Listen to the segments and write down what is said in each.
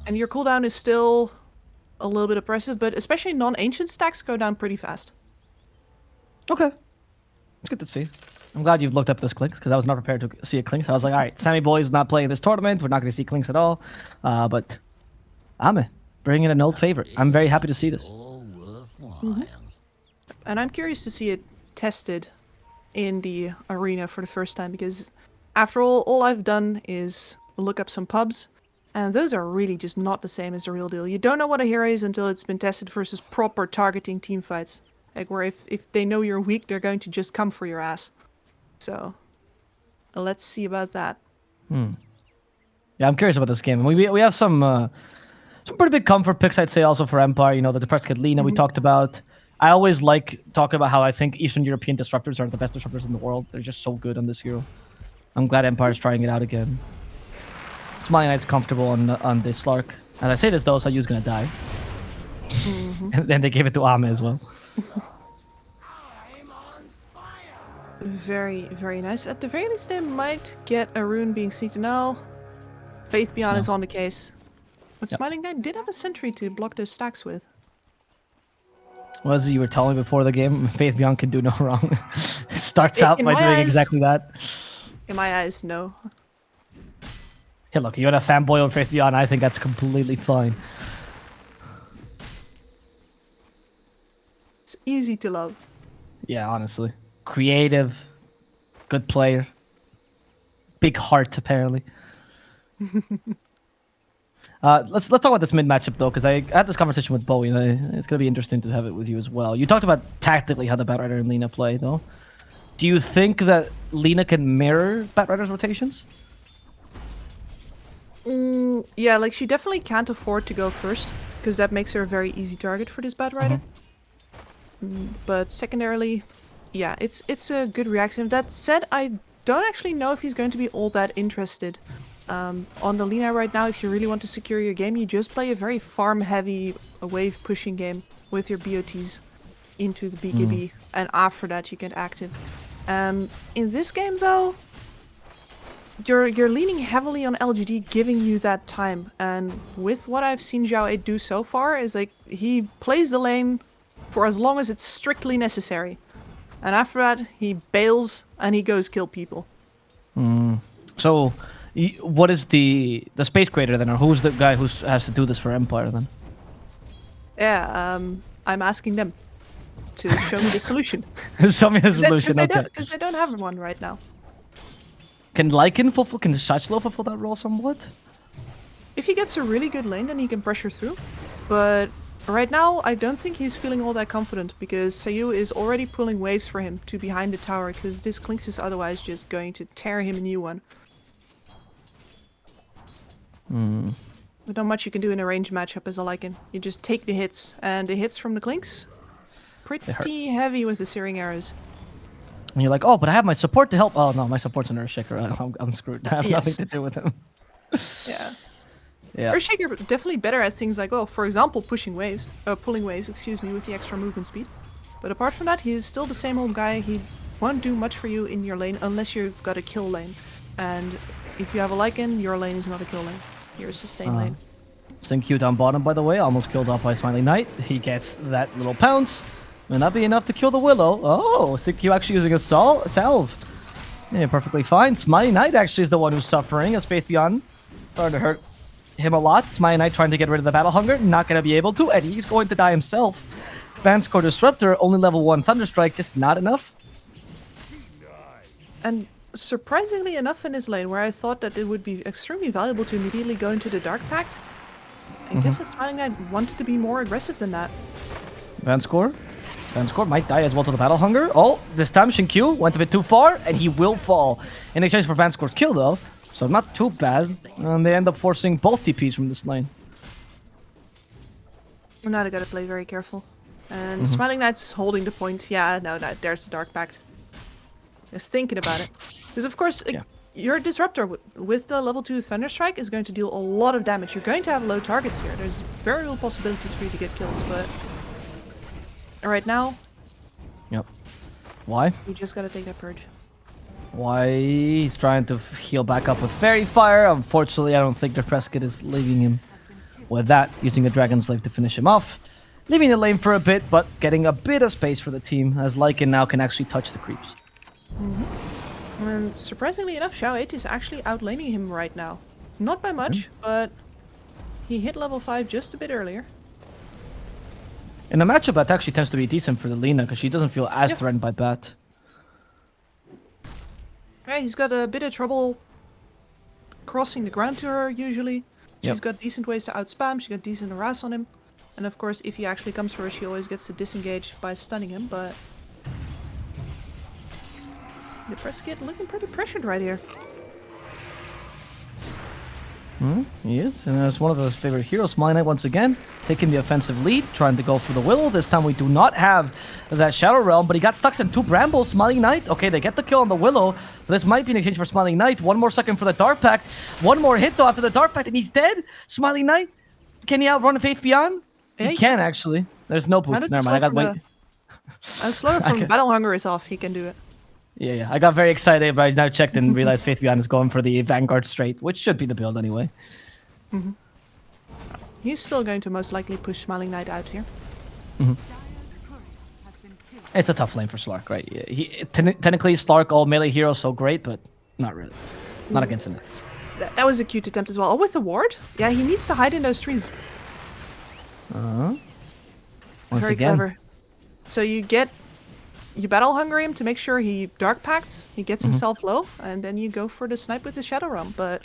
And your cooldown is still a little bit oppressive, but especially non-ancient stacks go down pretty fast. Okay. It's good to see. I'm glad you've looked up this Clinks, because I was not prepared to see a Clinks. I was like, all right, Sammy Boy's not playing this tournament. We're not going to see Clinks at all. But Ame, bringing an old favorite. I'm very happy to see this. And I'm curious to see it tested in the arena for the first time, because after all I've done is look up some pubs, and those are really just not the same as the real deal. You don't know what a hero is until it's been tested versus proper targeting team fights. Like, where if they know you're weak, they're going to just come for your ass. So, let's see about that. Yeah, I'm curious about this game. We have some pretty big comfort picks, I'd say, also for Empire. You know, the depressed kid Lina we talked about. I always like talking about how I think Eastern European disruptors are the best disruptors in the world. They're just so good on this hero. I'm glad Empire's trying it out again. Smiling Knight's comfortable on this Slark. As I say this, though, Sayu's gonna die. And then they gave it to Ame as well. Very, very nice. At the very least, they might get a rune being sneaked. No, Faith Beyond is on the case. But Smiling Knight did have a sentry to block those stacks with. Well, as you were telling me before the game, Faith Beyond can do no wrong. Starts out by doing exactly that. In my eyes, no. Hey, look, you're a fanboy of Faith Beyond. I think that's completely fine. It's easy to love. Yeah, honestly. Creative. Good player. Big heart, apparently. Let's talk about this mid matchup though, because I had this conversation with Bowie, and it's gonna be interesting to have it with you as well. You talked about tactically how the Batrider and Lina play, though. Do you think that Lina can mirror Batrider's rotations? Yeah, like she definitely can't afford to go first, because that makes her a very easy target for this Batrider. But secondarily, yeah, it's a good reaction. That said, I don't actually know if he's going to be all that interested. On the Lina right now, if you really want to secure your game, you just play a very farm-heavy wave pushing game with your BOTs into the BKB, and after that you get active. In this game, though, you're leaning heavily on LGD giving you that time, and with what I've seen Zhao 8 do so far is like he plays the lane for as long as it's strictly necessary, and after that he bails and he goes kill people. So, what is the space creator then, or who's the guy who has to do this for Empire then? Yeah, I'm asking them to show me the solution. Show me the solution. Because they don't have one right now. Can Lycan fulfill? Can Shachlo fulfill that role somewhat? If he gets a really good lane, then he can pressure through. But right now, I don't think he's feeling all that confident, because Sayu is already pulling waves for him to behind the tower, because this Clinks is otherwise just going to tear him a new one. But not much you can do in a range matchup as a Lycan. You just take the hits, and the hits from the Clinks, pretty heavy with the Searing Arrows. And you're like, oh, but I have my support to help. Oh no, my support's an Earthshaker. I'm screwed. I have nothing to do with him. Yeah. Yeah. Earthshaker definitely better at things like, well, for example, pulling waves, excuse me, with the extra movement speed. But apart from that, he's still the same old guy. He won't do much for you in your lane unless you've got a kill lane. And if you have a Lycan, your lane is not a kill lane. You're a sustain lane. Sync down bottom, by the way, almost killed off by Smiling Knight. He gets that little pounce. Will that be enough to kill the Willow? Oh, Sync actually using a salve. Yeah, perfectly fine. Smiling Knight actually is the one who's suffering, as Faith Beyond starting to hurt him a lot. Smiling Knight trying to get rid of the Battle Hunger, not going to be able to, and he's going to die himself. Advanced Core Disruptor, only level 1 Thunderstrike, just not enough. And surprisingly enough in his lane, where I thought that it would be extremely valuable to immediately go into the Dark Pact, I guess that Smiling Knight wanted to be more aggressive than that. Advanced Core might die as well to the Battle Hunger. Oh, this time Shinkyu went a bit too far, and he will fall. In exchange for Advanced Core's kill, though, so not too bad. And they end up forcing both TPs from this lane. Now they gotta play very careful. And Smiling Knight's holding the point. Yeah, no, there's the Dark Pact. Just thinking about it. Because of course, your Disruptor with the level 2 Thunderstrike is going to deal a lot of damage. You're going to have low targets here. There's very real possibilities for you to get kills, but right now, Why? you just gotta take that purge. Why? He's trying to heal back up with Fairy Fire. Unfortunately, I don't think the Prescott is leaving him with that, using a Dragon Slave to finish him off. Leaving the lane for a bit, but getting a bit of space for the team, as Lycan now can actually touch the creeps. And surprisingly enough, Xiao8 is actually outlaning him right now. Not by much, but he hit level 5 just a bit earlier. In a matchup, that actually tends to be decent for the Lina, because she doesn't feel as threatened by Bat. Yeah, he's got a bit of trouble crossing the ground to her, usually. She's got decent ways to outspam, she's got decent harass on him. And of course, if he actually comes for her, she always gets to disengage by stunning him, but... the press kid looking pretty pressured right here. He is, and that's one of his favorite heroes. Smiling Knight once again taking the offensive lead, trying to go for the Willow. This time we do not have that Shadow Realm, but he got stuck in 2 Brambles. Smiling Knight, okay, they get the kill on the Willow. So this might be an exchange for Smiling Knight. 1 more second for the Dark Pact. 1 more hit though after the Dark Pact, and he's dead. Smiling Knight, can he outrun Faith Beyond? Yeah, he can actually. There's no boots. Never mind, I got wait. Slower from Battle Hunger is off, he can do it. Yeah, I got very excited, but I now checked and realized Faith Beyond is going for the Vanguard straight, which should be the build anyway. He's still going to most likely push Smiling Knight out here. It's a tough lane for Slark, right? Technically, Slark, all melee hero, so great, but not really. Not against him. That was a cute attempt as well. Oh, with the ward? Yeah, he needs to hide in those trees. Once Very again. clever. So you Battle Hunger him to make sure he Dark Pacts, he gets himself low, and then you go for the snipe with the Shadow Realm. But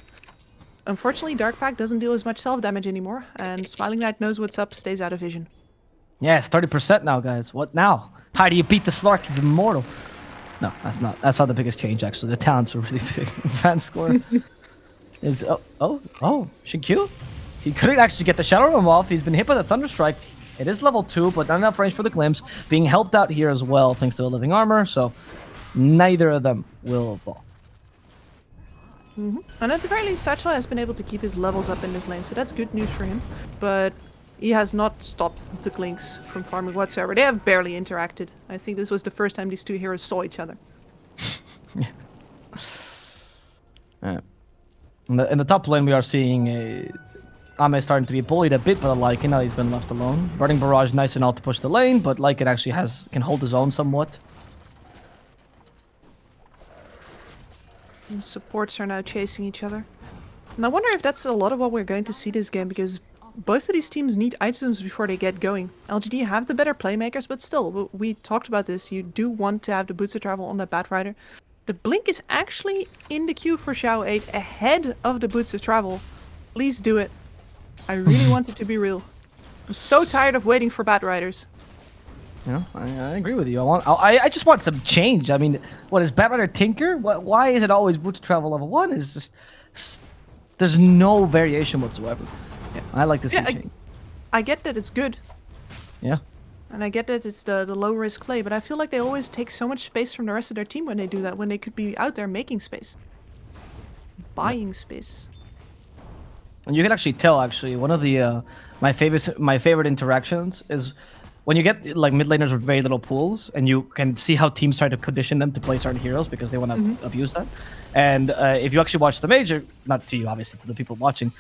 unfortunately, Dark Pact doesn't deal as much self-damage anymore, and Smiling Knight knows what's up, stays out of vision. Yes, 30% now, guys. What now? How do you beat the Slark? He's immortal. No, that's not the biggest change, actually. The talents were really big. Fan score is... Shinkyu? He couldn't actually get the Shadow Realm off. He's been hit by the Thunderstrike. It is level 2, but not enough range for the Glimpse. Being helped out here as well, thanks to the Living Armor, so neither of them will fall. And at the very least, Satchel has been able to keep his levels up in this lane, so that's good news for him. But he has not stopped the Glinks from farming whatsoever. They have barely interacted. I think this was the first time these 2 heroes saw each other. Yeah. In the top lane, we are seeing Ame starting to be bullied a bit by the Lycan. Now he's been left alone. Burning Barrage, nice and all to push the lane, but Lycan actually can hold his own somewhat. And supports are now chasing each other. And I wonder if that's a lot of what we're going to see this game, because both of these teams need items before they get going. LGD have the better playmakers, but still, we talked about this. You do want to have the Boots of Travel on the Batrider. The Blink is actually in the queue for Xiao8 ahead of the Boots of Travel. Please do it. I really want it to be real. I'm so tired of waiting for Batriders. Yeah, I agree with you. I just want some change. I mean, what is Batrider Tinker? Why is it always Boots of Travel level 1? It's just there's no variation whatsoever. Yeah. I like to see change. I get that it's good. Yeah. And I get that it's the low risk play, but I feel like they always take so much space from the rest of their team when they do that, when they could be out there making space. Buying space. And you can actually tell, one of the my favorite interactions is when you get like mid laners with very little pools, and you can see how teams try to condition them to play certain heroes because they want to abuse that. And if you actually watch the major, not to you obviously, to the people watching,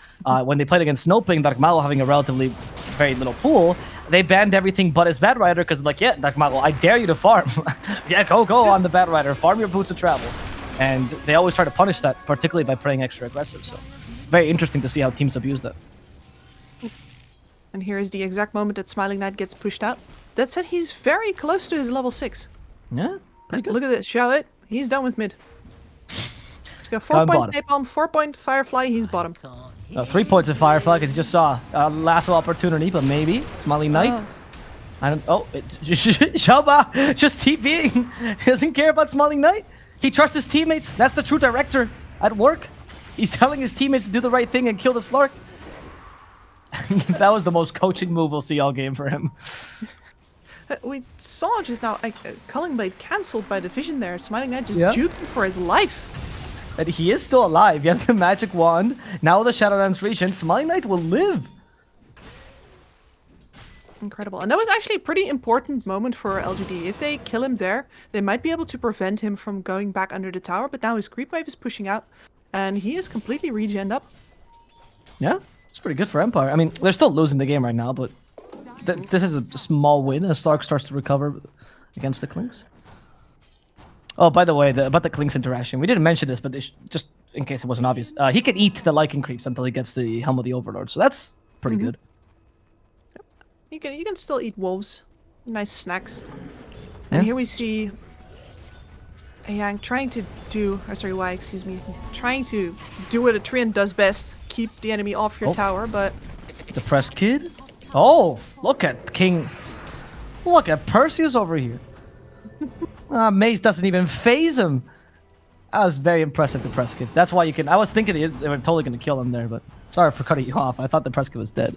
when they played against Snoping, Dark Malo having a relatively very little pool, they banned everything but his Batrider because like, yeah, Dark Malo, I dare you to farm. Yeah, go on the Batrider, farm your Boots of Travel. And they always try to punish that, particularly by playing extra aggressive. So very interesting to see how teams abuse that. And here is the exact moment that Smiling Knight gets pushed out. That said, he's very close to his level 6. Yeah, pretty good. Look at this, Xiao8. He's done with mid. He's got 4 points Napalm, 4 point Firefly, he's bottom. 3 points of Firefly because he just saw a lasso opportunity, but maybe. Smiling Knight. I don't. Oh, it's Shaba just TPing. He doesn't care about Smiling Knight. He trusts his teammates. That's the true director at work. He's telling his teammates to do the right thing and kill the Slark. That was the most coaching move we'll see all game for him. We saw just now Culling Blade cancelled by the vision there. Smiling Knight just juking for his life. And he is still alive. He has the magic wand. Now with the Shadowlands region, Smiling Knight will live. Incredible. And that was actually a pretty important moment for LGD. If they kill him there, they might be able to prevent him from going back under the tower. But now his creep wave is pushing out. And he is completely regened up. Yeah. It's pretty good for Empire. I mean, they're still losing the game right now, but this is a small win as Slark starts to recover against the Clinks. Oh, by the way, about the Clinks interaction, we didn't mention this, but just in case it wasn't obvious, he can eat the Lycan creeps until he gets the Helm of the Overlord, so that's pretty good. You can still eat wolves, nice snacks. And here we see Yang trying to do, excuse me, trying to do what a Treant does best, keep the enemy off your tower, but the press kid. Oh, look at King. Look at Perseus over here. Maze doesn't even phase him. That was very impressive, the press kid. That's why you can. I was thinking they were totally going to kill him there, but sorry for cutting you off. I thought the press kid was dead.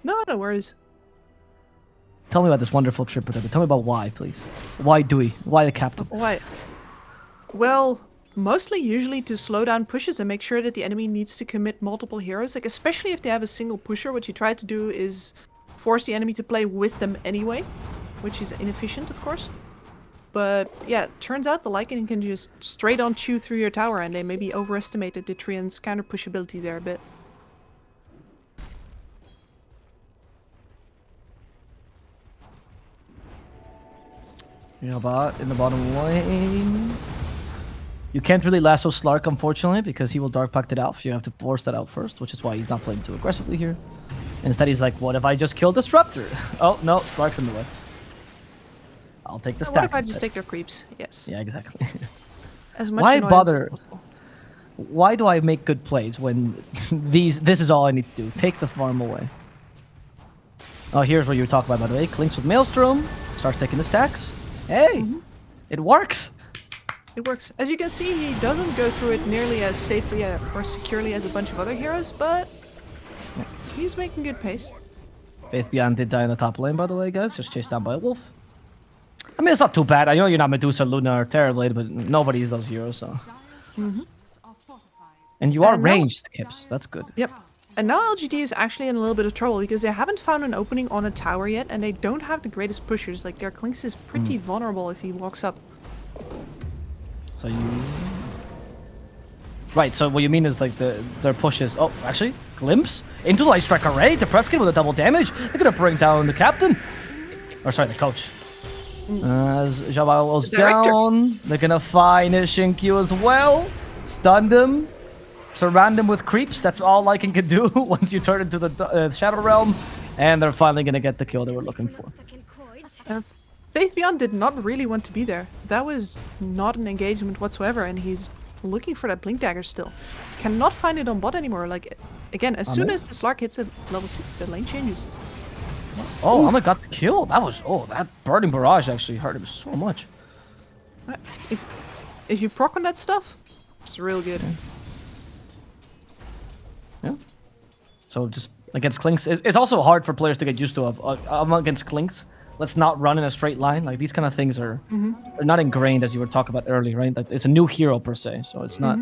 No worries. Tell me about this wonderful trip, Protector. Tell me about why, please. Why Dewey? Why the captain? Why? Well, mostly usually to slow down pushes and make sure that the enemy needs to commit multiple heroes. Like, especially if they have a single pusher, what you try to do is force the enemy to play with them anyway, which is inefficient, of course. But yeah, it turns out the Lycan can just straight on chew through your tower, and they maybe overestimated the Treant's counter push ability there a bit. Yeah, bot in the bottom lane. You can't really lasso Slark, unfortunately, because he will Dark Pact it out. You have to force that out first, which is why he's not playing too aggressively here. Instead, he's like, what if I just kill Disruptor? Oh, no, Slark's in the way. I'll take the stack. What if I instead. just take their creeps? Yes. Yeah, exactly. As much Why annoyance bother? as possible. Why do I make good plays when this is all I need to do? Take the farm away. Oh, here's what you were talking about, by the way. Clinks with Maelstrom. Starts taking the stacks. Hey! It works! It works. As you can see, he doesn't go through it nearly as safely or securely as a bunch of other heroes, but he's making good pace. Faith Beyond did die in the top lane, by the way, guys. Just chased down by a wolf. I mean, it's not too bad. I know you're not Medusa, Luna, or Terrorblade, but nobody is those heroes, so... And you are ranged, Kips. That's good. Yep. And now LGD is actually in a little bit of trouble because they haven't found an opening on a tower yet, and they don't have the greatest pushers. Like, their Clinks is pretty vulnerable if he walks up. So you... Right, so what you mean is like their pushes... Oh, actually, Glimpse into Light Strike Array to Preskin with a double damage. They're gonna bring down the captain. Or sorry, the coach. As Jabal goes down, they're gonna find Shinkyu as well. Stun them. Surround him with creeps. That's all Lycan can do once you turn into the Shadow Realm. And they're finally gonna get the kill they were looking for. Faith Beyond did not really want to be there. That was not an engagement whatsoever, and he's looking for that Blink Dagger still. Cannot find it on bot anymore. Like, again, as soon as the Slark hits at level 6, the lane changes. Oh, Ame got the kill. That was... Oh, that Burning Barrage actually hurt him so much. If you proc on that stuff, it's real good. Yeah. So just against Clinks, it's also hard for players to get used to. Against Clinks, let's not run in a straight line. Like, these kind of things are not ingrained, as you were talking about earlier, right? Like, it's a new hero per se, so it's not.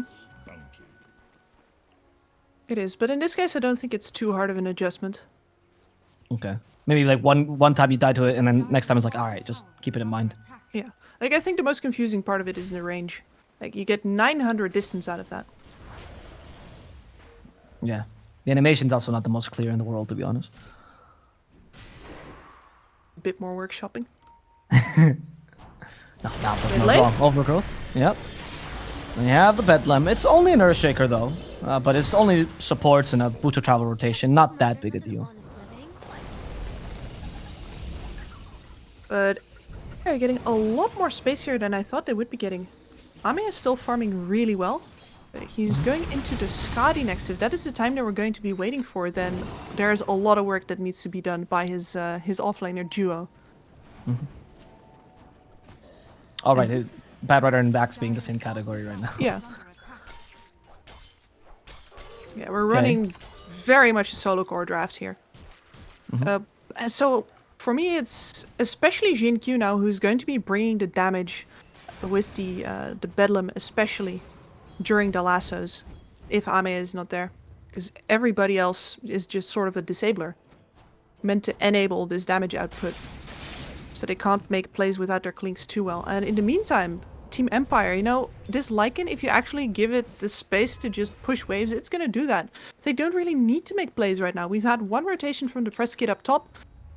It is, but in this case, I don't think it's too hard of an adjustment. Okay. Maybe like one time you die to it, and then next time it's like, all right, just keep it in mind. Yeah. Like, I think the most confusing part of it is in the range. Like, you get 900 distance out of that. Yeah. The animation's also not the most clear in the world, to be honest. A bit more workshopping. No, that's no wrong. Overgrowth. Yep. We have the Bedlam. It's only an Earthshaker, though. But it's only supports in a Butcher Travel rotation. Not that big a deal. But they're getting a lot more space here than I thought they would be getting. Ame is still farming really well. He's going into the Skadi next. If that is the time that we're going to be waiting for, then there's a lot of work that needs to be done by his offlaner duo. All right, Bad Rider and Vax being the same category right now. Yeah. Yeah, we're running very much a solo core draft here. And so for me, it's especially Jinkyu now who's going to be bringing the damage with the Bedlam, especially during the lassos, if Ame is not there. Because everybody else is just sort of a disabler, meant to enable this damage output. So they can't make plays without their Clinks too well. And in the meantime, Team Empire. You know, this Lycan, if you actually give it the space to just push waves, it's gonna do that. They don't really need to make plays right now. We've had one rotation from the press kit up top.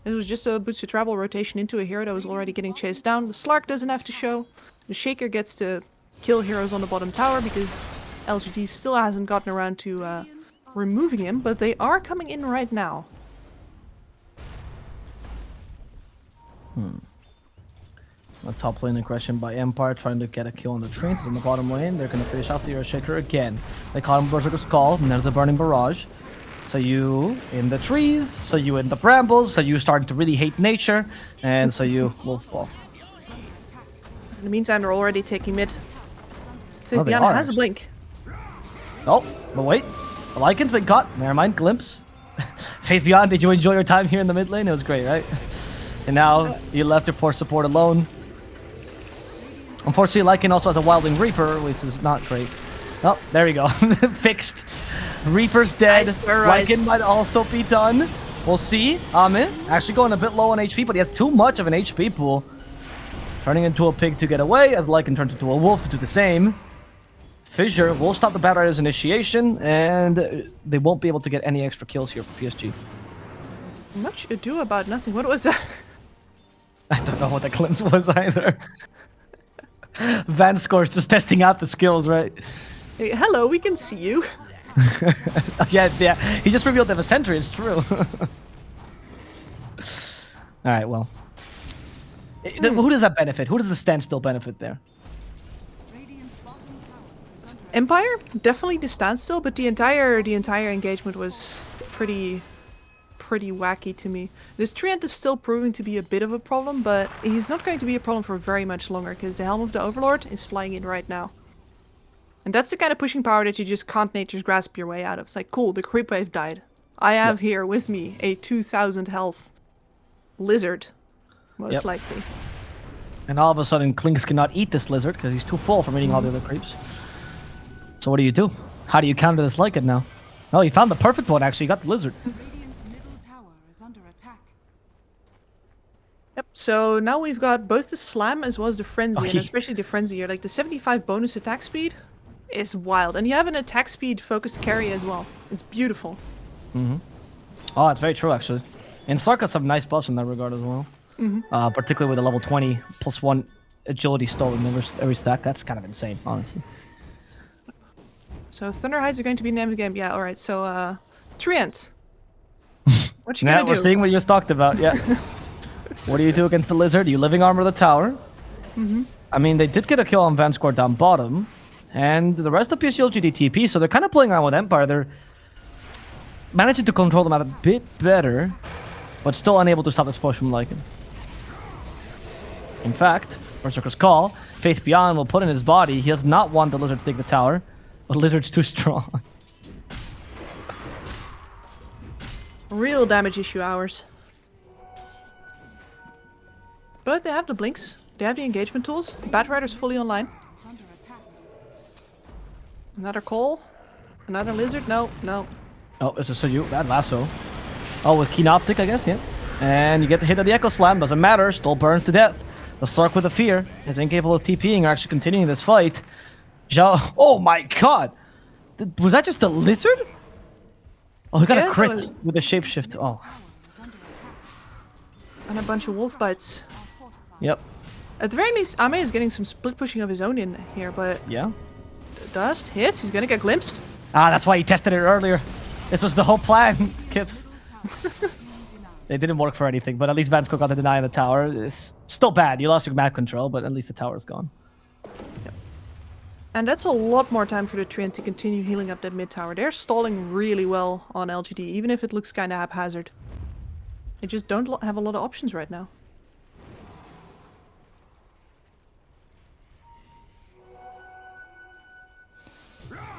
It was just a boots to travel rotation into a hero that was already getting chased down. The Slark doesn't have to show. The Shaker gets to kill heroes on the bottom tower because LGD still hasn't gotten around to removing him, but they are coming in right now. A top lane aggression by Empire trying to get a kill on the Treants in the bottom lane. They're going to finish off the Hero Shaker again. They call him Berserker's Call, near the Burning Barrage. So you in the trees, so you in the brambles, so you starting to really hate nature, and so you will fall. In the meantime, they're already taking mid. Oh, they Diana are, has a blink. Oh, but wait. The Lycan's been caught. Never mind, glimpse. Faith Beyond, did you enjoy your time here in the mid lane? It was great, right? And now you left your poor support alone. Unfortunately, Lycan also has a Wildling Reaper, which is not great. Oh, there we go. Fixed. Reaper's dead. Nice, Lycan might also be done. We'll see. Amin actually going a bit low on HP, but he has too much of an HP pool. Turning into a pig to get away, as Lycan turns into a wolf to do the same. Fissure will stop the Bad Riders' initiation, and they won't be able to get any extra kills here for PSG. Much ado about nothing. What was that? I don't know what the glimpse was either. Van Score's just testing out the skills, right? Hey, hello, we can see you. yeah, he just revealed they have a sentry, it's true. Alright, well. Who does that benefit? Who does the standstill benefit there? Empire? Definitely the standstill, but the entire engagement was pretty wacky to me. This Treant is still proving to be a bit of a problem, but he's not going to be a problem for very much longer, because the Helm of the Overlord is flying in right now. And that's the kind of pushing power that you just can't nature's grasp your way out of. It's like, cool, the creep wave died. I have here with me a 2000 health lizard, most likely. And all of a sudden, Klinks cannot eat this lizard, because he's too full from eating all the other creeps. So what do you do? How do you counter this Lycan now? Oh, you found the perfect one, actually. You got the lizard. Yep, so now we've got both the Slam as well as the Frenzy, and especially the Frenzy here. Like, the 75 bonus attack speed is wild. And you have an attack speed focused carry as well. It's beautiful. Oh, it's very true, actually. And Slark has some nice buffs in that regard as well. Particularly with a level 20 plus 1 agility stolen every stack. That's kind of insane, honestly. So Thunder Hides are going to be the name of the game. Yeah, alright, so Treant. What you gonna do? We're seeing what you just talked about, yeah. What do you do against the lizard? You living armor the tower. I mean, they did get a kill on Vanscore down bottom. And the rest of PSG.LGD TP, so they're kind of playing around with Empire. They're managing to control them out a bit better, but still unable to stop this push from Lycan. In fact, Berserker's Call, Faith Beyond will put in his body. He does not want the lizard to take the tower, but the lizard's too strong. Real damage issue hours. But they have the blinks. They have the engagement tools. Bat Rider's fully online. Another call. Another lizard. No, no. Oh, it's just so you. Bad lasso. Oh, with Keen Optic, I guess, yeah. And you get the hit of the Echo Slam. Doesn't matter. Still burns to death. The Slark with the Fear is incapable of TPing or actually continuing this fight. Zhao. Oh my god! Was that just a lizard? Oh, he got a crit with the shapeshift. Oh. And a bunch of wolf bites. Yep. At the very least, Ame is getting some split pushing of his own in here, but... Yeah? Dust hits, he's gonna get glimpsed. Ah, that's why he tested it earlier. This was the whole plan, Kips. It didn't work for anything, but at least Vansco got the deny on the tower. It's still bad. You lost your map control, but at least the tower is gone. Yep. And that's a lot more time for the Treant to continue healing up that mid tower. They're stalling really well on LGD, even if it looks kind of haphazard. They just don't have a lot of options right now.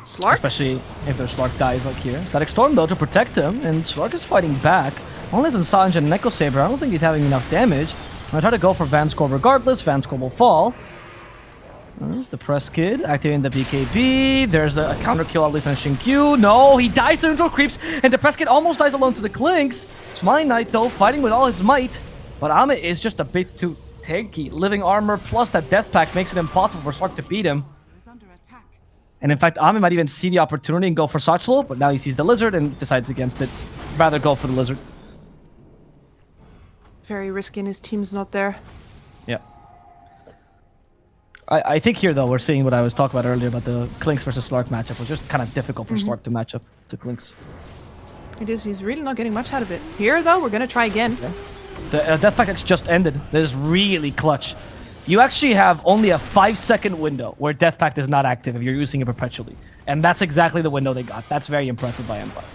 Slark? Especially if their Slark dies like here. Static Storm though to protect him, and Slark is fighting back. Only as a Sanj and Neko Saber, I don't think he's having enough damage. I try to go for Vanscore regardless. Vanscore will fall. There's the Press Kid activating the BKB. There's a counter kill at least on Shinkyu. No, he dies to neutral creeps, and the Press Kid almost dies alone to the Klinks. Smiling Knight though, fighting with all his might. But Amit is just a bit too tanky. Living armor plus that death pact makes it impossible for Slark to beat him. And in fact, Ami might even see the opportunity and go for Satchel, but now he sees the lizard and decides against it. Rather go for the lizard. Very risky and his team's not there. Yeah. I think here, though, we're seeing what I was talking about earlier about the Klinks versus Slark matchup. It was just kind of difficult for Slark to match up to Klinks. It is. He's really not getting much out of it. Here, though, we're going to try again. Yeah. The Death Pact just ended. That is really clutch. You actually have only a 5-second window where Death Pact is not active if you're using it perpetually. And that's exactly the window they got. That's very impressive by Empire.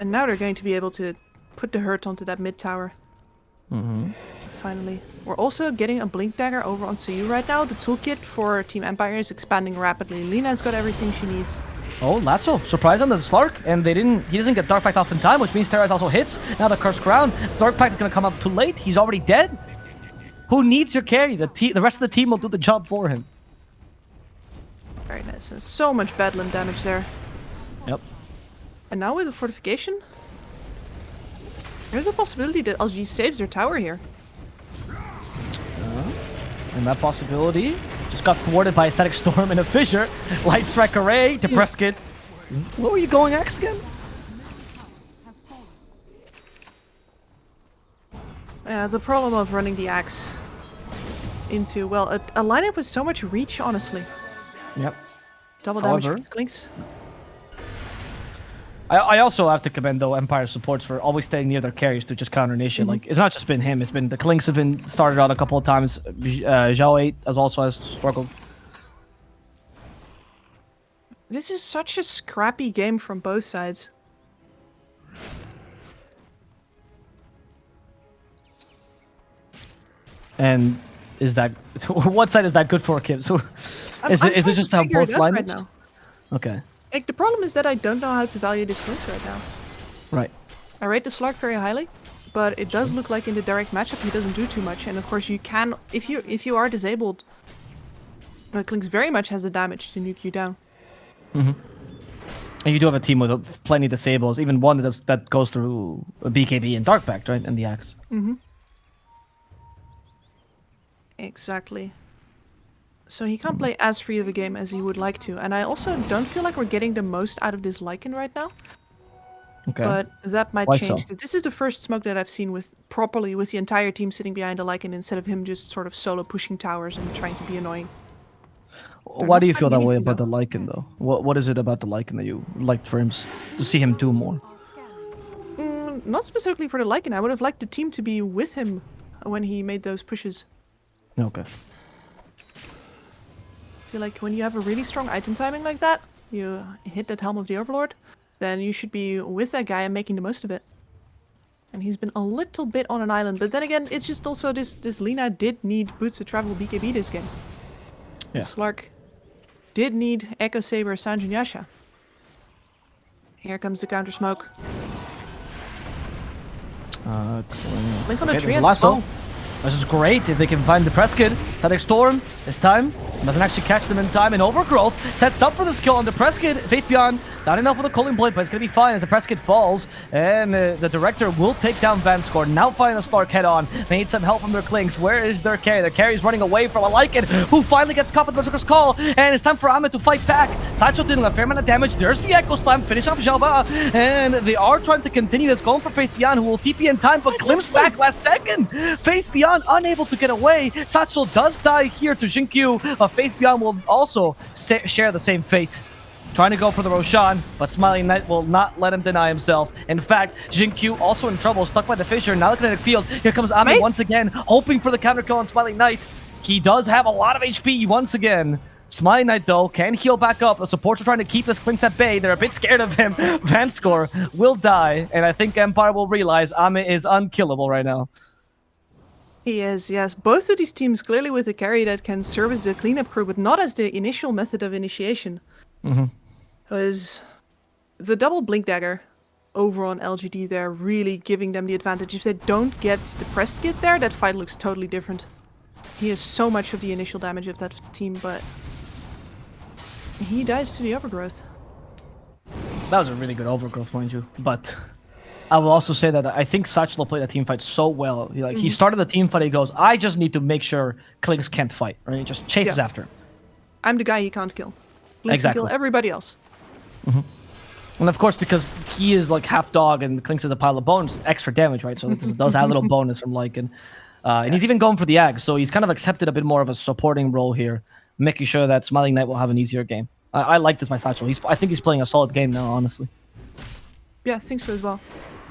And now they're going to be able to put the hurt onto that mid tower. Finally. We're also getting a Blink Dagger over on Sayu right now. The toolkit for Team Empire is expanding rapidly. Lina's got everything she needs. Oh, Lasso. Surprise on the Slark. And he doesn't get Dark Pact off in time, which means Terrarize also hits. Now the Cursed Crown. Dark Pact is going to come up too late. He's already dead. Who needs your carry? The rest of the team will do the job for him. Very nice. And so much Bedlam damage there. Yep. And now with the fortification, there's a possibility that LG saves their tower here. And that possibility just got thwarted by a Static Storm and a Fissure. Light Strike Array to Prescott. Where were you going, Axe, again? The problem of running the Axe into, well, a lineup with so much reach, honestly. Yep. Double damage for Klinks. I also have to commend, though, Empire supports for always staying near their carries to just counter initiate. Like, it's not just been him, it's been the Klinks have been started out a couple of times. Zhao 8 has struggled. This is such a scrappy game from both sides. And is that what side is that good for, Kim? So is it just how both lineups? Right now. Okay. Like, the problem is that I don't know how to value this Klinks right now. Right. I rate the Slark very highly, but it does look like in the direct matchup he doesn't do too much. And of course you can, if you are disabled, the Klinks very much has the damage to nuke you down. And you do have a team with plenty of disables, even one that goes through a BKB and Dark Pact, right? And the Axe. Exactly. So he can't play as free of a game as he would like to. And I also don't feel like we're getting the most out of this Lycan right now. Okay. But that might Why change. so? This is the first smoke that I've seen with the entire team sitting behind a Lycan instead of him just sort of solo pushing towers and trying to be annoying. Why do you feel that way about the Lycan, though? What is it about the Lycan that you liked for him to see him do more? Not specifically for the Lycan. I would have liked the team to be with him when he made those pushes. Okay. I feel like when you have a really strong item timing like that, you hit that Helm of the Overlord, then you should be with that guy and making the most of it. And he's been a little bit on an island, but then again, it's just also this Lina did need Boots to travel BKB this game. Yeah. Slark did need Echo Saber, Sanj, and Yasha. Here comes the counter smoke. Link on a tree and Lasso. This is great if they can find the Prescott. Static Storm this time doesn't actually catch them in time, and Overgrowth sets up for the skill on the Prescott. Faith Beyond, not enough with the Culling Blade, but it's going to be fine as the Prescott falls. And the Director will take down Vanscore. Now finding the Slark head on. They need some help from their Klinks. Where is their carry? Their carry is running away from a Lycan, who finally gets caught with Berserker's Call. And it's time for Ahmed to fight back. Sideshow doing a fair amount of damage. There's the Echo Slam. Finish off Jalba. And they are trying to continue this, going for Faith Beyond, who will TP in time, but glimpse back last second. Faith Beyond unable to get away. Satchel does die here to Jinkyu, but Faith Beyond will also share the same fate. Trying to go for the Roshan, but Smiling Knight will not let him deny himself. In fact, Jinkyu also in trouble, stuck by the Fissure. Now the kinetic field. Here comes Ami once again, hoping for the counter kill on Smiling Knight. He does have a lot of HP once again. Smiling Knight, though, can heal back up. The supports are trying to keep this Klinks at bay. They're a bit scared of him. Vanscore will die, and I think Empire will realize Ami is unkillable right now. He is, yes. Both of these teams clearly with a carry that can serve as the cleanup crew, but not as the initial method of initiation. Because the double Blink Dagger over on LGD there really giving them the advantage. If they don't get the Pressed Kit there, that fight looks totally different. He has so much of the initial damage of that team, but he dies to the Overgrowth. That was a really good Overgrowth, mind you, but I will also say that I think Satchel played that team fight so well. He started the team fight. He goes, I just need to make sure Klinks can't fight. Right? He just chases after him. I'm the guy he can't kill. Please Exactly. kill everybody else. And of course, because he is like half dog and Klinks is a pile of bones, extra damage, right? So it does add a little bonus from Lycan. And he's even going for the Ag, so he's kind of accepted a bit more of a supporting role here, making sure that Smiling Knight will have an easier game. I like this by Satchel. I think he's playing a solid game now, honestly. Yeah, I think so as well.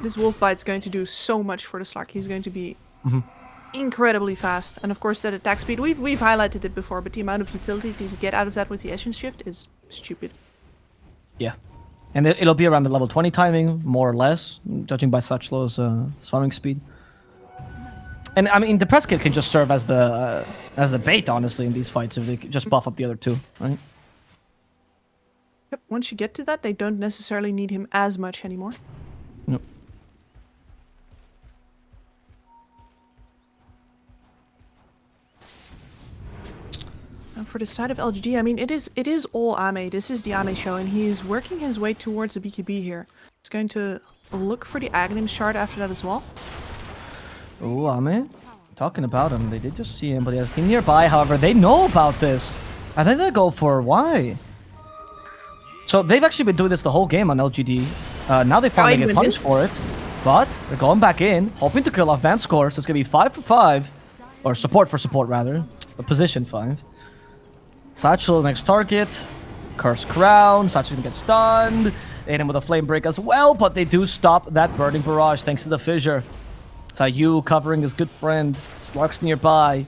This Wolf Bite's going to do so much for the Slark. He's going to be incredibly fast. And of course that attack speed, we've highlighted it before, but the amount of utility to get out of that with the Essence Shift is stupid. Yeah. And it'll be around the level 20 timing, more or less, judging by Satchel's swimming speed. And I mean, the press kit can just serve as the bait, honestly, in these fights if they just buff up the other two, right? Yep. Once you get to that, they don't necessarily need him as much anymore. Yep. And for the side of LGD, I mean, it is all Ame. This is the Ame show, and he's working his way towards the BKB here. He's going to look for the Aghanim shard after that as well. Oh, Ame. Talking about him, they did just see him, but he has a team nearby. However, they know about this. I think they go for why. So they've actually been doing this the whole game on LGD. Now they finally get punished for it. But they're going back in, hoping to kill off Van Score. So it's going to be 5 for 5. Or support for support, rather. A position 5. Satchel, next target. Curse Crown. Satchel gonna get stunned. Hit him with a Flame Break as well, but they do stop that Burning Barrage thanks to the Fissure. Sayu covering his good friend. Slark's nearby.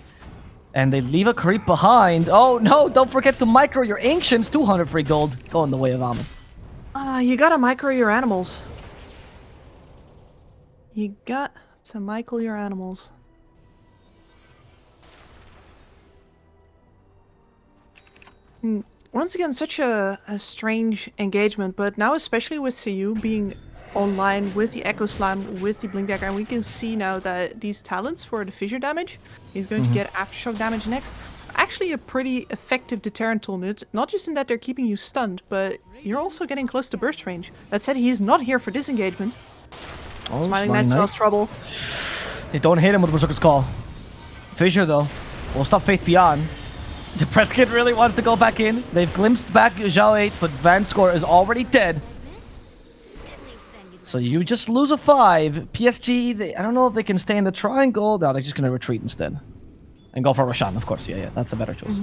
And they leave a creep behind. Oh no, don't forget to micro your Ancients. 200 free gold. Go in the way of Amin. You gotta micro your animals. You got to micro your animals. Once again, such a strange engagement, but now especially with Sayu being online with the Echo Slam, with the Blink Dagger, and we can see now that these talents for the fissure damage, he's going to get aftershock damage next, actually a pretty effective deterrent tool. It's not just in that they're keeping you stunned, but you're also getting close to burst range. That said, he's not here for disengagement. Oh, Smiling Knight smells trouble. They don't hit him with Berserker's Call. Fissure, though, will stop Faith Beyond. The press kit really wants to go back in. They've glimpsed back Zhao 8, but Van Score is already dead. So you just lose a 5. PSG, I don't know if they can stay in the triangle. No, they're just going to retreat instead. And go for Roshan, of course. Yeah, that's a better choice.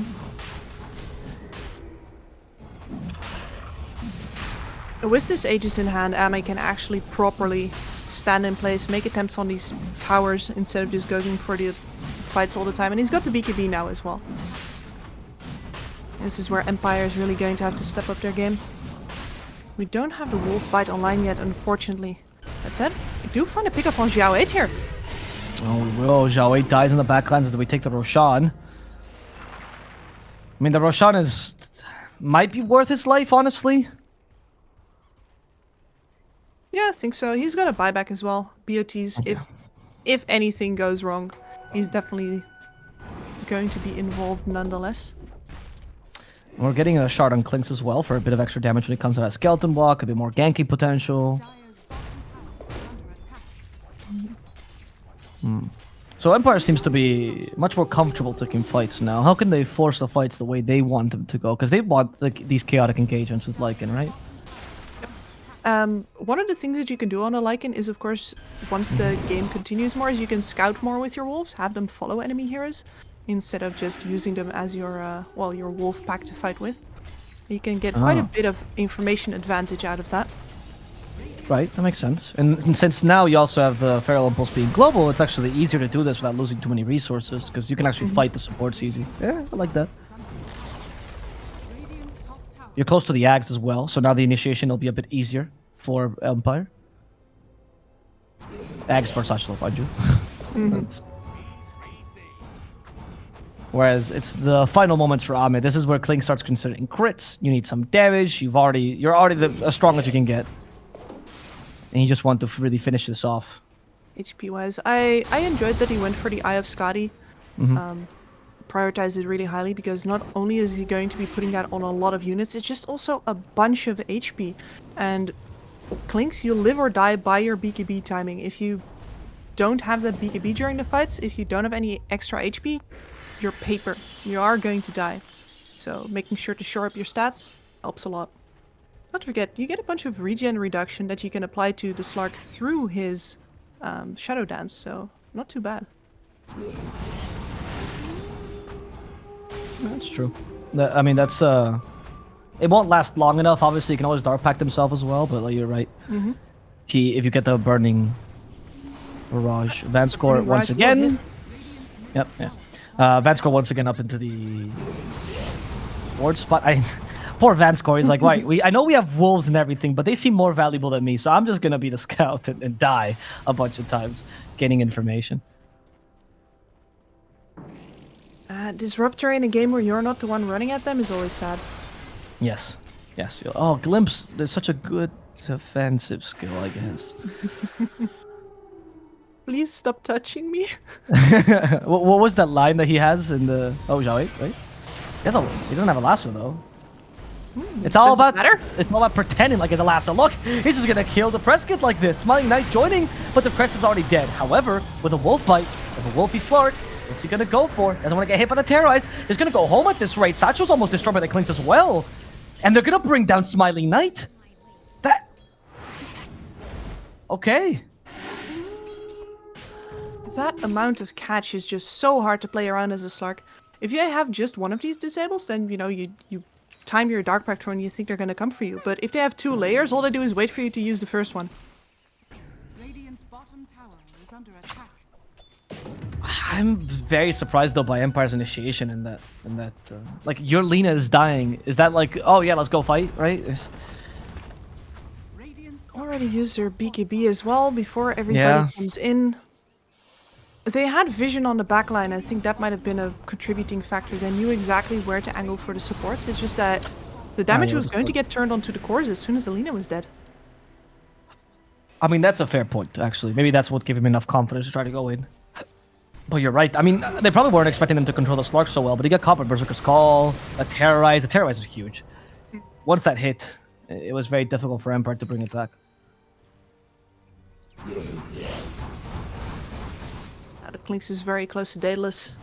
With this Aegis in hand, Ame can actually properly stand in place, make attempts on these towers instead of just going for the fights all the time. And he's got the BKB now as well. This is where Empire is really going to have to step up their game. We don't have the Wolf Bite online yet, unfortunately. That said, we do find a pickup on Zhao 8 here. Oh, we will. Zhao 8 dies in the backlands as we take the Roshan. I mean, the Roshan might be worth his life, honestly. Yeah, I think so. He's got a buyback as well. BOTs, okay. if anything goes wrong, he's definitely going to be involved nonetheless. We're getting a shard on Klinks as well for a bit of extra damage when it comes to that skeleton block, a bit more ganking potential. So Empire seems to be much more comfortable taking fights now. How can they force the fights the way they want them to go? Because they want these chaotic engagements with Lycan, right? One of the things that you can do on a Lycan is, of course, once the game continues more, is you can scout more with your wolves, have them follow enemy heroes, instead of just using them as your your wolf pack to fight with. You can get quite a bit of information advantage out of that. Right, that makes sense. And since now you also have the Feral Impulse being global, it's actually easier to do this without losing too many resources, because you can actually fight the supports easy. Yeah, I like that. You're close to the Ags as well, so now the initiation will be a bit easier for Empire. Ags for Satchel, mind you. Whereas it's the final moments for Ahmed. This is where Kling starts considering crits. You need some damage. You're already as strong as you can get. And you just want to really finish this off. HP wise, I enjoyed that he went for the Eye of Skadi. Prioritized it really highly, because not only is he going to be putting that on a lot of units, it's just also a bunch of HP. And Clinks, you live or die by your BKB timing. If you don't have that BKB during the fights, if you don't have any extra HP, you're paper. You are going to die. So making sure to shore up your stats helps a lot. Not to forget, you get a bunch of regen reduction that you can apply to the Slark through his Shadow Dance, so not too bad. That's true. I mean, that's it won't last long enough. Obviously, you can always Dark Pact himself as well, but like, you're right. If you get the Burning Barrage, Vanscore once again. Yep, yeah. Vanscore once again up into the ward spot. Poor Vanscore. He's like, right, I know we have wolves and everything, but they seem more valuable than me, so I'm just gonna be the scout and die a bunch of times, gaining information. Disruptor in a game where you're not the one running at them is always sad. Yes. Yes. Oh, Glimpse. There's such a good defensive skill, I guess. Please stop touching me. What was that line that he has in the... Oh, wait. He doesn't have a lasso, though. It's all about pretending like it's a lasso. Look, he's just gonna kill the Prescott like this. Smiling Knight joining, but the Prescott's already dead. However, with a Wolf Bite, with a Wolfy Slark, what's he gonna go for? Doesn't want to get hit by the Terrorize. He's gonna go home at this rate. Satchel's almost destroyed by the Clinks as well. And they're gonna bring down Smiling Knight. Okay. That amount of catch is just so hard to play around as a Slark. If you have just one of these disables, then, you know, you time your Dark Pact when you think they're gonna come for you. But if they have 2 layers, all they do is wait for you to use the first one. Radiant's bottom tower is under attack. I'm very surprised though by Empire's initiation in that like your Lina is dying. Is that like, oh yeah, let's go fight, right? Already used their BKB as well before everybody comes in. They had vision on the backline. I think that might have been a contributing factor. They knew exactly where to angle for the supports. It's just that the damage was going to get turned onto the cores as soon as Alina was dead. I mean, that's a fair point, actually. Maybe that's what gave him enough confidence to try to go in. But you're right. I mean, they probably weren't expecting them to control the Slark so well, but he got caught by Berserker's Call, a Terrorize. The Terrorize is huge. Once that hit, it was very difficult for Empire to bring it back. The Clinks is very close to Daedalus.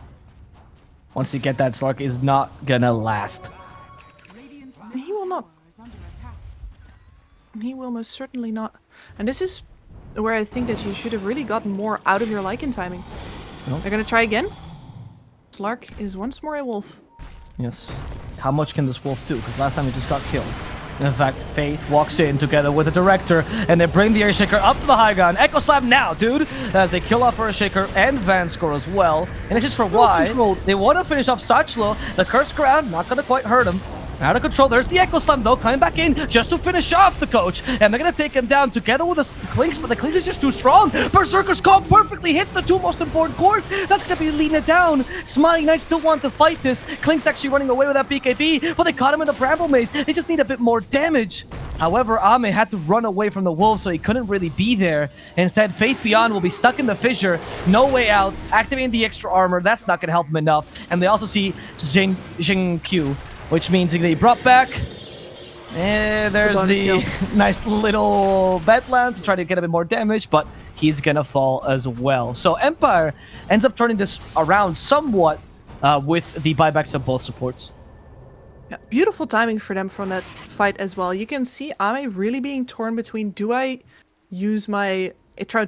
Once you get that, Slark is not gonna last. He will not. He will most certainly not. And this is where I think that you should have really gotten more out of your Lycan timing. Nope. They're gonna try again. Slark is once more a wolf. Yes. How much can this wolf do? Because last time he just got killed. In fact, Faith walks in together with the Director, and they bring the Earthshaker up to the high ground. Echo Slap now, dude! As they kill off Earthshaker and Vanscore as well. And it's just for why they want to finish off Satchlo. The Curse Crown, not gonna quite hurt him. Out of control. There's the Echo Slam though, coming back in just to finish off the coach. And they're gonna take him down together with the Clinks, but the Clinks is just too strong. Berserker's Call perfectly hits the 2 most important cores. That's gonna be Lina down. Smiling Knight still want to fight this. Clinks actually running away with that BKB, but they caught him in the Bramble Maze. They just need a bit more damage. However, Ame had to run away from the wolves, so he couldn't really be there. Instead, Faith Beyond will be stuck in the fissure. No way out. Activating the extra armor, that's not gonna help him enough. And they also see Jing Q, which means he brought back. And there's the nice little Bedlam to try to get a bit more damage, but he's gonna fall as well. So Empire ends up turning this around somewhat with the buybacks of both supports. Yeah, beautiful timing for them from that fight as well. You can see Ame really being torn between, do I use my...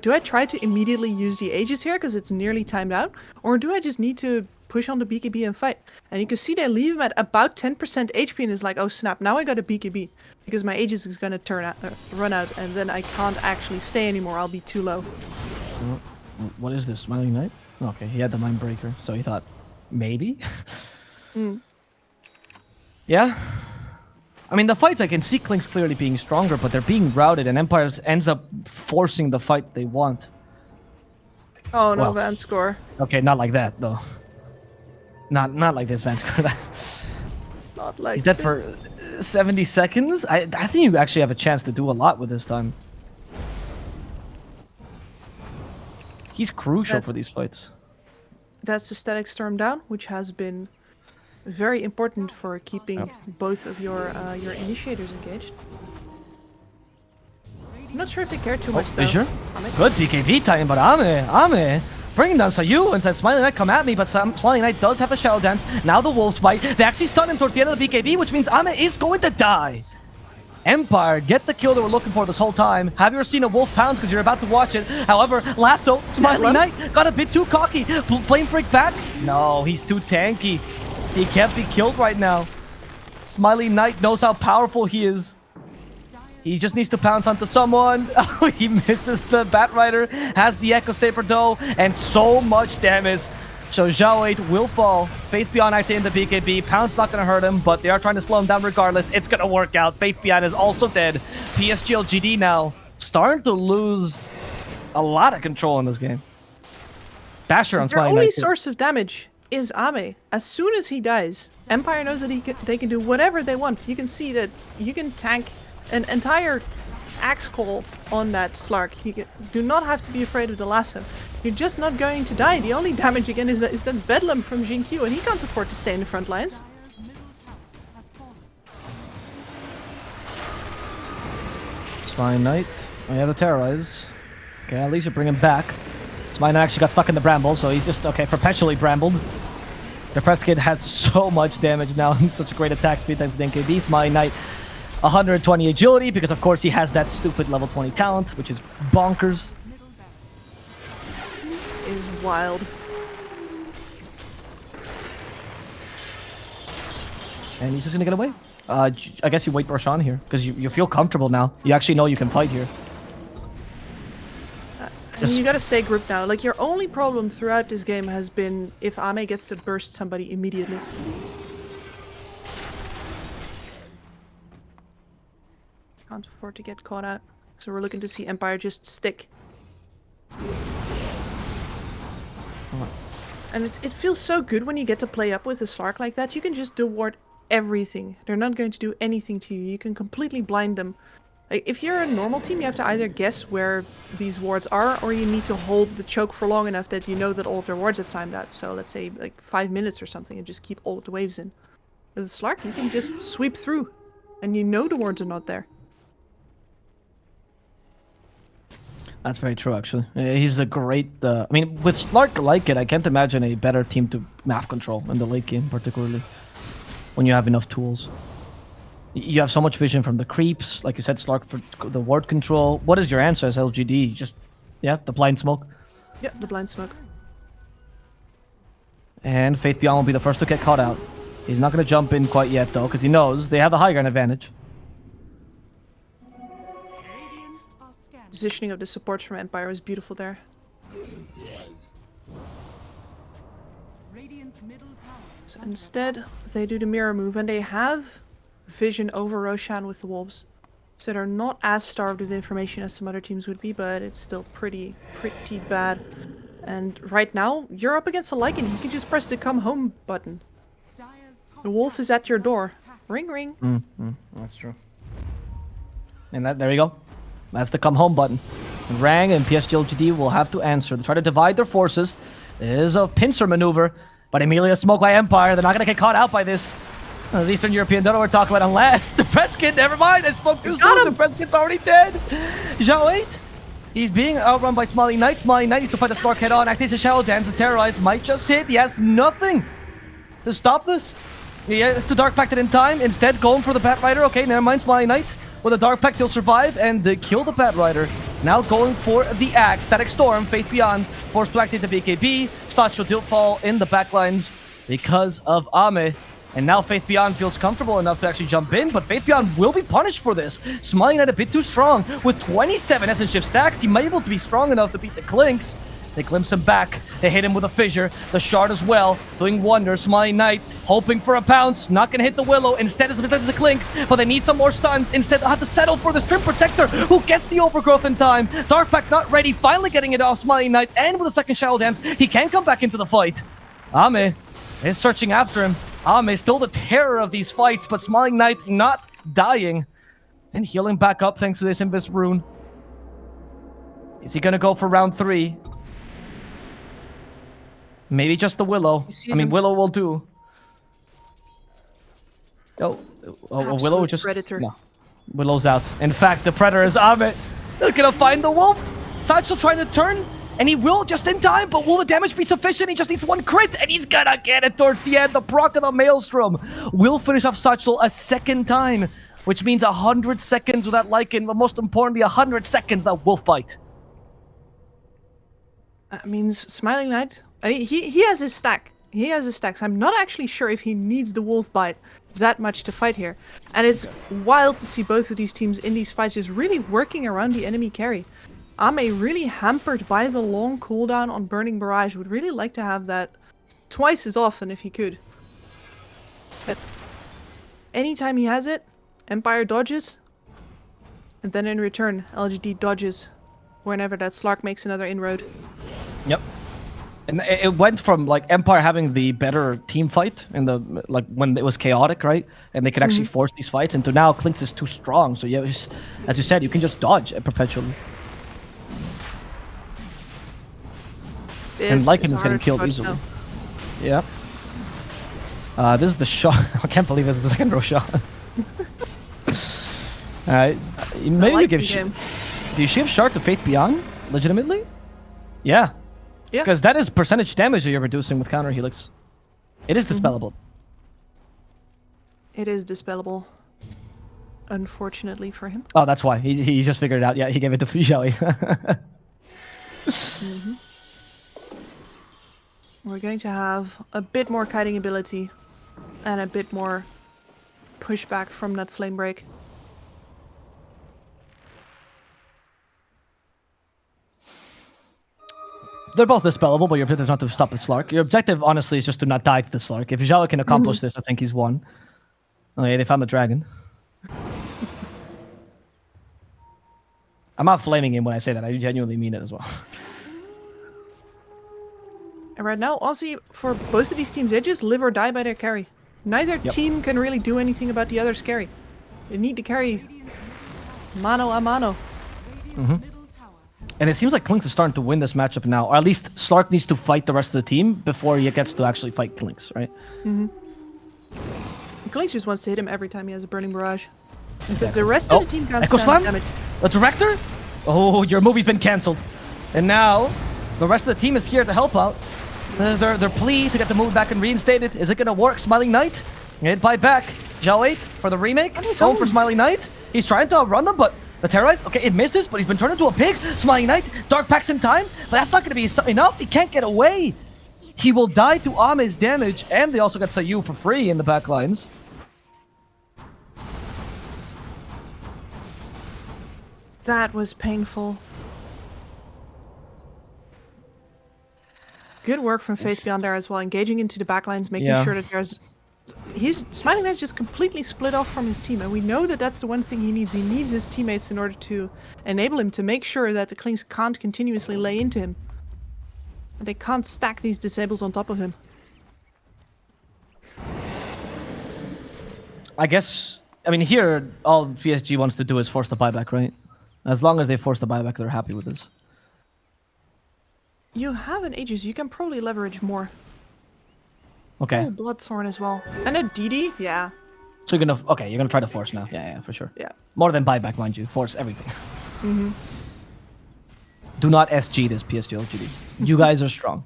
Do I try to immediately use the Aegis here because it's nearly timed out? Or do I just need to push on the BKB and fight? And you can see they leave him at about 10% HP and is like, oh snap, now I got a BKB. Because my Aegis is going to run out and then I can't actually stay anymore, I'll be too low. What is this, Smiling Knight? Okay, he had the Mind Breaker, so he thought, maybe? Yeah. I mean, the fights, I can see Clinks clearly being stronger, but they're being routed and Empire ends up forcing the fight they want. Oh no, Vanscore. Okay, not like that, though. Not like this, Vanscore. Not like He's dead for 70 seconds? I think you actually have a chance to do a lot with this time. He's crucial for these fights. That's the Static Storm down, which has been very important for keeping both of your initiators engaged. I'm not sure if they care too much, though. Fissure. Good BKB time, but Ame, bringing down Sayu and said, Smiling Knight, come at me, but Smiling Knight does have the Shadow Dance. Now the Wolf's Bite. They actually stun him towards the end of the BKB, which means Ame is going to die. Empire get the kill they were looking for this whole time. Have you ever seen a wolf pounce? Because you're about to watch it. However, Lasso, Smiling Knight got a bit too cocky. Flame break back? No, he's too tanky. He can't be killed right now. Smiling Knight knows how powerful he is. He just needs to pounce onto someone. Oh, he misses the Bat Rider. Has the Echo Saber though, and so much damage. So Zhao 8 will fall. Faith Beyond acting in the BKB. Pounce not going to hurt him, but they are trying to slow him down regardless. It's going to work out. Faith Beyond is also dead. PSG.LGD now starting to lose a lot of control in this game. Basher on Their Smiling only Knight too. source of damage is Ame. As soon as he dies, Empire knows that they can do whatever they want. You can see that you can tank an entire axe call on that Slark. Do not have to be afraid of the lasso. You're just not going to die. The only damage again is that Bedlam from Jin Q, and he can't afford to stay in the front lines. Dire's middle tower has fallen. Smiling Knight. We have to terrorize. Okay, at least you bring him back. Smiling Knight actually got stuck in the bramble, so he's just, okay, perpetually brambled. The Press Kid has so much damage now and such a great attack speed thanks to NKD. Smiling Knight, 120 agility, because of course he has that stupid level 20 talent, which is bonkers. His middle barracks. Is wild. And he's just gonna get away. I guess you wait Roshan here, because you feel comfortable now. You actually know you can fight here. And you gotta stay grouped now. Like, your only problem throughout this game has been if Ame gets to burst somebody immediately. Can't afford to get caught out. So we're looking to see Empire just stick. And it feels so good when you get to play up with a Slark like that. You can just deward everything. They're not going to do anything to you. You can completely blind them. Like, if you're a normal team, you have to either guess where these wards are, or you need to hold the choke for long enough that you know that all of their wards have timed out. So let's say like 5 minutes or something, and just keep all of the waves in. With a Slark, you can just sweep through, and you know the wards are not there. That's very true, actually. He's a great... I mean, with Slark like it, I can't imagine a better team to map control in the late game, particularly. When you have enough tools. You have so much vision from the creeps, like you said, Slark for the ward control. What is your answer as LGD? Just, yeah, the blind smoke. Yeah, the blind smoke. And Faith Beyond will be the first to get caught out. He's not going to jump in quite yet, though, because he knows they have the high ground advantage. Radiant are scanning. Positioning of the supports from Empire was beautiful there. Radiant's middle tower is So under instead, they do the mirror move, and they have vision over Roshan with the wolves. So they're not as starved of information as some other teams would be, but it's still pretty bad. And right now, you're up against a Lycan. You can just press the come home button. Dire's top The wolf is at your door. Ring ring. That's true. And there you go. That's the come home button. Rang and PSG.LGD will have to answer. They try to divide their forces. It is a pincer maneuver, but immediately a smoke by Empire. They're not going to get caught out by this. As Eastern European Dota we're talking about, unless the press kid, never mind, I spoke too soon. The press kid's already dead. Zhao 8. He's being outrun by Smiling Knight. Smiling Knight needs to fight the Slark head on. Activates a Shadow Dance. The Terrorize might just hit. He has nothing to stop this. He has to Dark Pact it in time. Instead, going for the Bat Rider. Okay, never mind. Smiling Knight. With a Dark Pact, he'll survive and kill the Bat Rider. Now going for the Axe. Static Storm. Faith Beyond. Forced to activate the BKB. Satchel will fall in the backlines because of Ame. And now Faith Beyond feels comfortable enough to actually jump in, but Faith Beyond will be punished for this. Smiling Knight a bit too strong. With 27 Essence Shift stacks, he might be able to be strong enough to beat the Clinks. They glimpse him back. They hit him with a fissure. The shard as well, doing wonders. Smiling Knight hoping for a pounce. Not going to hit the Willow. Instead, it's the Clinks, but they need some more stuns. Instead, they'll have to settle for the Strim Protector, who gets the overgrowth in time. Dark Pact not ready. Finally getting it off Smiling Knight, and with a second Shadow Dance, he can come back into the fight. Ame is searching after him. Ame still the terror of these fights, but Smiling Knight not dying. And healing back up thanks to this Invis rune. Is he going to go for round 3? Maybe just the Willow. I mean, Willow will do. Oh, Willow just... Predator. No. Willow's out. In fact, the Predator is Ame. They're gonna find the wolf. Sideshow trying to turn, and he will just in time, but will the damage be sufficient? He just needs one crit, and he's gonna get it towards the end. The proc of the Maelstrom will finish off Sideshow a second time, which means 100 seconds with that Lycan, but most importantly, 100 seconds that wolf bite. That means Smiling Knight, he has his stack. He has his stacks. I'm not actually sure if he needs the wolf bite that much to fight here. And it's wild to see both of these teams in these fights just really working around the enemy carry. Ame really hampered by the long cooldown on Burning Barrage. Would really like to have that twice as often if he could. But anytime he has it, Empire dodges. And then in return, LGD dodges whenever that Slark makes another inroad. Yep. And it went from like Empire having the better team fight in the like when it was chaotic, right? And they could actually force these fights into now Clinkz is too strong. So yeah, just, as you said, you can just dodge it perpetually. And Lycan is getting killed easily. Yeah. This is the shot. I can't believe this is the second row shot. Maybe you give. Do you shift Shard to Faith Beyond? Legitimately? Yeah. Yeah. Because that is percentage damage that you're reducing with counter helix. It is dispellable. It is dispellable. Unfortunately for him. Oh, that's why. He just figured it out. Yeah, he gave it to Fujali. We're going to have a bit more kiting ability and a bit more pushback from that flame break. They're both dispellable, but your objective is not to stop the Slark. Your objective, honestly, is just to not die to the Slark. If Zhao can accomplish this, I think he's won. Oh yeah, they found the dragon. I'm not flaming him when I say that. I genuinely mean it as well. And right now, Aussie, for both of these teams, they just live or die by their carry. Neither team can really do anything about the other's carry. They need to carry mano a mano. And it seems like Clinkz is starting to win this matchup now, or at least Slark needs to fight the rest of the team before he gets to actually fight Clinkz, right? Clinkz just wants to hit him every time he has a Burning Barrage. Because the rest of the team can't Echo stand Slam? damage. The Director? Oh, your movie's been cancelled. And now, the rest of the team is here to help out. Their plea to get the movie back and reinstated. Is it going to work? Smiling Knight? Hit by back. Zhao 8 for the remake. Home for Smiling Knight. He's trying to outrun them, but the Terrorize, okay, it misses, but he's been turned into a pig. Smiling Knight, Dark Packs in time, but that's not going to be enough. He can't get away. He will die to Ame's damage, and they also got Sayu for free in the back lines. That was painful. Good work from Faith Beyond there as well, engaging into the backlines, making sure that there's... Smiling Knight's just completely split off from his team, and we know that that's the one thing he needs. He needs his teammates in order to enable him to make sure that the Clinkz can't continuously lay into him. And they can't stack these disables on top of him. I guess, I mean, here, all PSG wants to do is force the buyback, right? As long as they force the buyback, they're happy with this. You have an Aegis, you can probably leverage more. Okay. Oh, Bloodthorn as well. And a DD? Yeah. So you're gonna try to force now. Yeah, for sure. Yeah. More than buyback, mind you. Force everything. Do not SG this PSG.LGD. You guys are strong.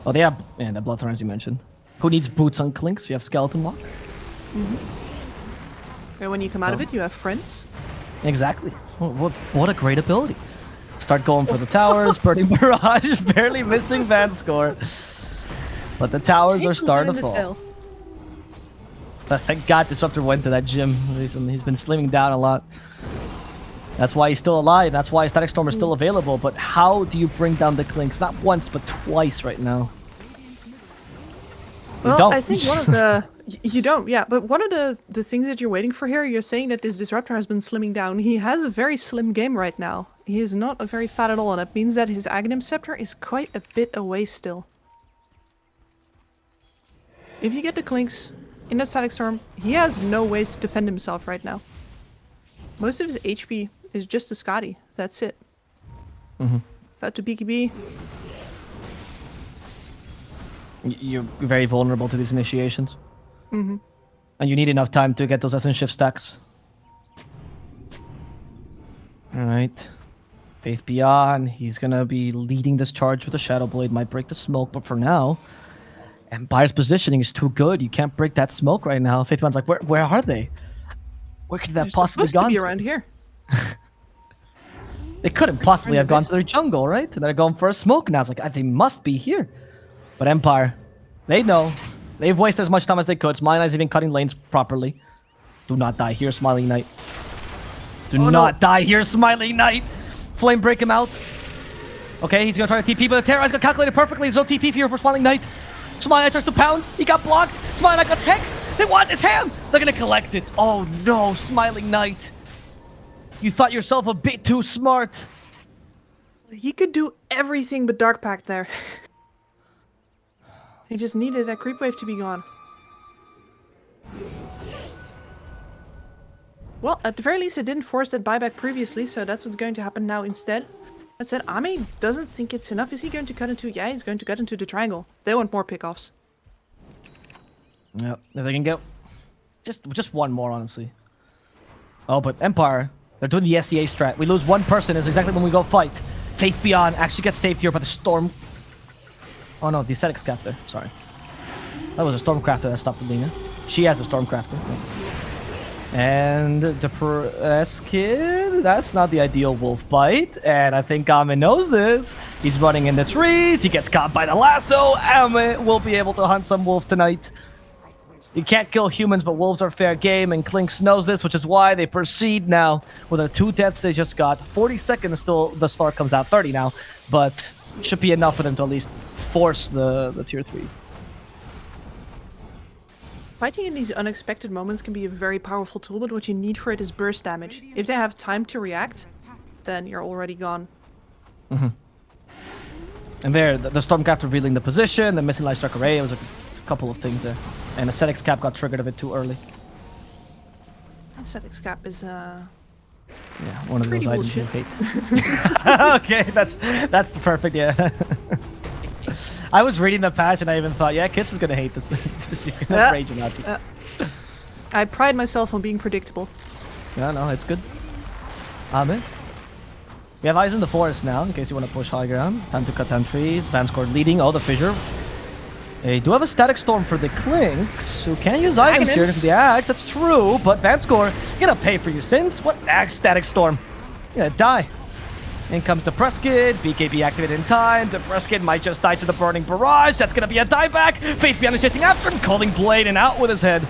Oh, they have the Bloodthorn as you mentioned. Who needs boots on Clinkz? You have Skeleton Lock. And when you come out of it, you have friends. Exactly. What a great ability. Start going for the towers, Burning Barrage, barely missing Van score. But the towers are starting to fall. But thank God Disruptor went to that gym. He's been slimming down a lot. That's why he's still alive. That's why Static Storm is still available. But how do you bring down the Clinkz? Not once, but twice right now. Well, I think one of the... You don't, yeah. But one of the things that you're waiting for here, you're saying that this Disruptor has been slimming down. He has a very slim game right now. He is not very fat at all. And that means that his Aghanim Scepter is quite a bit away still. If you get the Clinkz in that Static Storm, he has no ways to defend himself right now. Most of his HP is just a Scotty. That's it. Without the BKB. You're very vulnerable to these initiations. And you need enough time to get those Essence Shift stacks. All right. Faith Beyond. He's going to be leading this charge with a Shadow Blade. Might break the smoke, but for now, Empire's positioning is too good. You can't break that smoke right now. Faith Beyond's like, where are they? Where could that They're possibly supposed to gone be to? around here. They couldn't possibly have gone best. to their jungle, right? And they're going for a smoke now. It's like, they must be here. But Empire, they know. They've wasted as much time as they could. Smiling Knight's even cutting lanes properly. Do not die here, Smiling Knight. Do not die here, Smiling Knight. Flame break him out. Okay, he's gonna try to TP, but the Terrorize got calculated perfectly. There's no TP here for Smiling Knight. Smiling Knight tries to pounce. He got blocked. Smiling Knight got hexed. They want his ham. They're gonna collect it. Oh no, Smiling Knight. You thought yourself a bit too smart. He could do everything but Dark Pact there. He just needed that creep wave to be gone. Well, at the very least, it didn't force that buyback previously, so that's what's going to happen now instead. That said, Ame doesn't think it's enough. Is he going to cut into... Yeah, he's going to cut into the triangle. They want more pickoffs. Yep, if they can get just one more, honestly. Oh, but Empire, they're doing the SEA strat. We lose one person is exactly when we go fight. Faith Beyond actually gets saved here by the Storm. Oh no, the Ascetic Scafter. Sorry. That was a Stormcrafter that stopped the Lina. She has a Stormcrafter. And the Press Kid, that's not the ideal wolf bite. And I think Ame knows this. He's running in the trees. He gets caught by the lasso. Ame will be able to hunt some wolf tonight. You can't kill humans, but wolves are fair game, and Clinks knows this, which is why they proceed now with the 2 deaths they just got. 40 seconds till the star comes out, 30 now, but should be enough for them to at least force the tier 3. Fighting in these unexpected moments can be a very powerful tool, but what you need for it is burst damage. If they have time to react, then you're already gone. And there, the Stormcraft revealing the position, the missing Light Strike Array, it was a couple of things there. And Ascetic's Cap got triggered a bit too early. Ascetic's Cap is, yeah, one of pretty those items you bullshit. hate. Okay, that's perfect, yeah. I was reading the patch and I even thought, yeah, Kips is gonna hate this. She's gonna rage him out. I pride myself on being predictable. Yeah, no, it's good. Amen. We have eyes in the forest now, in case you want to push high ground. Time to cut down trees. Vanscourt leading. Oh, the fissure. They do have a Static Storm for the Clinks, who can use items here for the Axe. That's true, but Vanscourt, you're gonna pay for your sins. What Axe Static Storm? You're gonna die. In comes the Preskid. BKB activated in time. The Preskid might just die to the Burning Barrage. That's gonna be a dieback. Faith Beyond is chasing after him. Calling Blade and out with his head.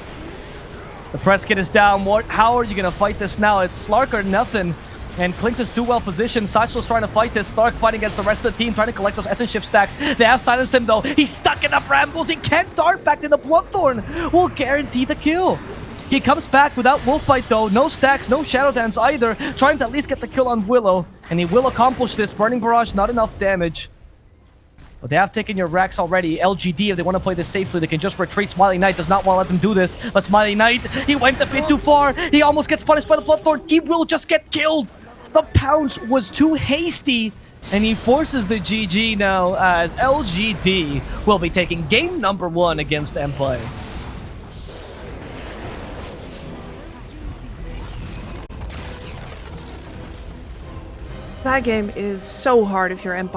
The Preskid is down. How are you gonna fight this now? It's Slark or nothing. And Clinks is too well positioned. Satchel's trying to fight this. Stark fighting against the rest of the team, trying to collect those Essence Shift stacks. They have silenced him though. He's stuck in the brambles. He can't dart back to the Bloodthorn. Will guarantee the kill. He comes back without Wolfbite though. No stacks, no Shadow Dance either. Trying to at least get the kill on Willow. And he will accomplish this. Burning Barrage, not enough damage. But they have taken your racks already. LGD, if they want to play this safely, they can just retreat. Smiling Knight does not want to let them do this. But Smiling Knight, he went a bit too far. He almost gets punished by the Bloodthorn. He will just get killed. The pounce was too hasty, and he forces the GG now as LGD will be taking game number 1 against Empire. That game is so hard if you're Empire.